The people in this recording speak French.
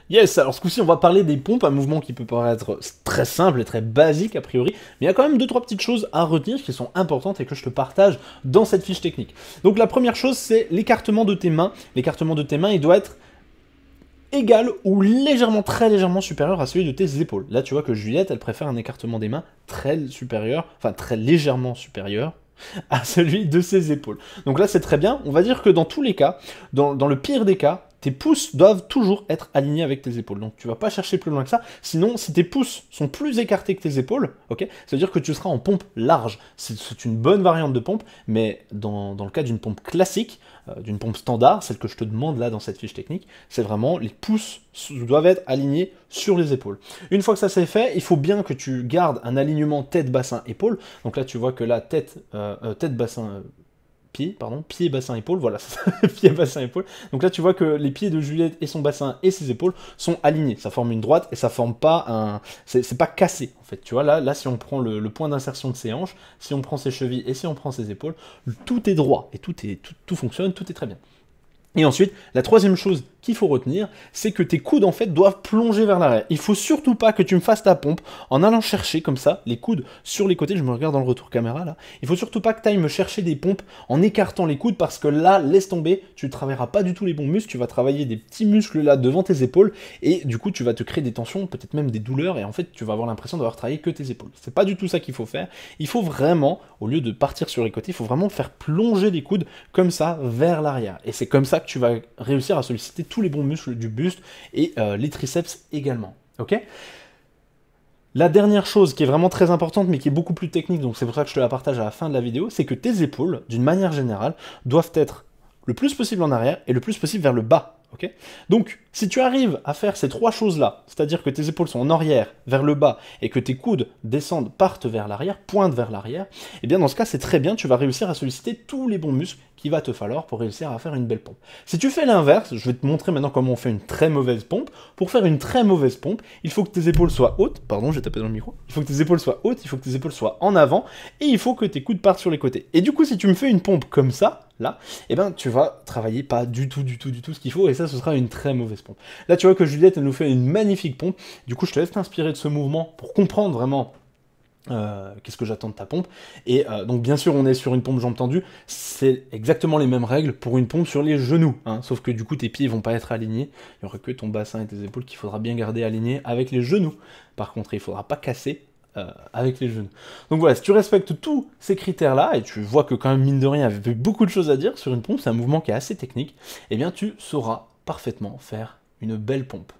Yes, alors ce coup-ci, on va parler des pompes, un mouvement qui peut paraître très simple et très basique a priori, mais il y a quand même deux trois petites choses à retenir qui sont importantes et que je te partage dans cette fiche technique. Donc la première chose, c'est l'écartement de tes mains. L'écartement de tes mains, il doit être égal ou légèrement, très légèrement supérieur à celui de tes épaules. Là, tu vois que Juliette, elle préfère un écartement des mains très supérieur, enfin très légèrement supérieur à celui de ses épaules. Donc là, c'est très bien. On va dire que dans tous les cas, dans le pire des cas, tes pouces doivent toujours être alignés avec tes épaules. Donc tu vas pas chercher plus loin que ça. Sinon, si tes pouces sont plus écartés que tes épaules, ok, ça veut dire que tu seras en pompe large. C'est une bonne variante de pompe, mais dans le cas d'une pompe classique, d'une pompe standard, celle que je te demande là dans cette fiche technique, c'est vraiment les pouces doivent être alignés sur les épaules. Une fois que ça c'est fait, il faut bien que tu gardes un alignement tête, bassin, épaule. Donc là, tu vois que la tête, bassin, pied, pardon, pied, bassin, épaule, voilà, pied, bassin, épaule. Donc là, tu vois que les pieds de Juliette et son bassin et ses épaules sont alignés. Ça forme une droite et ça forme pas un... C'est pas cassé, en fait. Tu vois, là si on prend le point d'insertion de ses hanches, si on prend ses chevilles et si on prend ses épaules, tout est droit et tout fonctionne, tout est très bien. Et ensuite, la troisième chose qu'il faut retenir, c'est que tes coudes en fait doivent plonger vers l'arrière. Il faut surtout pas que tu me fasses ta pompe en allant chercher comme ça les coudes sur les côtés. Je me regarde dans le retour caméra là. Il faut surtout pas que tu ailles me chercher des pompes en écartant les coudes parce que là, laisse tomber, tu ne travailleras pas du tout les bons muscles. Tu vas travailler des petits muscles là devant tes épaules et du coup, tu vas te créer des tensions, peut-être même des douleurs et en fait, tu vas avoir l'impression d'avoir travaillé que tes épaules. C'est pas du tout ça qu'il faut faire. Il faut vraiment, au lieu de partir sur les côtés, il faut vraiment faire plonger les coudes comme ça vers l'arrière. Et c'est comme ça que tu vas réussir à solliciter tous les bons muscles du buste et les triceps également. Ok ? La dernière chose qui est vraiment très importante mais qui est beaucoup plus technique, donc c'est pour ça que je te la partage à la fin de la vidéo, c'est que tes épaules, d'une manière générale, doivent être le plus possible en arrière et le plus possible vers le bas. Okay, donc, si tu arrives à faire ces trois choses-là, c'est-à-dire que tes épaules sont en arrière, vers le bas, et que tes coudes descendent, partent vers l'arrière, pointent vers l'arrière, et bien dans ce cas, c'est très bien, tu vas réussir à solliciter tous les bons muscles qu'il va te falloir pour réussir à faire une belle pompe. Si tu fais l'inverse, je vais te montrer maintenant comment on fait une très mauvaise pompe. Pour faire une très mauvaise pompe, il faut que tes épaules soient hautes, pardon, j'ai tapé dans le micro, il faut que tes épaules soient hautes, il faut que tes épaules soient en avant, et il faut que tes coudes partent sur les côtés. Et du coup, si tu me fais une pompe comme ça, là, eh ben tu vas travailler pas du tout ce qu'il faut, et ça, ce sera une très mauvaise pompe. Là, tu vois que Juliette, elle nous fait une magnifique pompe. Du coup, je te laisse t'inspirer de ce mouvement pour comprendre vraiment qu'est-ce que j'attends de ta pompe. Et donc, bien sûr, on est sur une pompe jambes tendues. C'est exactement les mêmes règles pour une pompe sur les genoux. Hein, sauf que du coup, tes pieds vont pas être alignés. Il n'y aura que ton bassin et tes épaules qu'il faudra bien garder alignés avec les genoux. Par contre, il ne faudra pas casser avec les genoux. Donc voilà, si tu respectes tous ces critères-là, et tu vois que quand même, mine de rien, il y avait beaucoup de choses à dire sur une pompe, c'est un mouvement qui est assez technique, eh bien tu sauras parfaitement faire une belle pompe.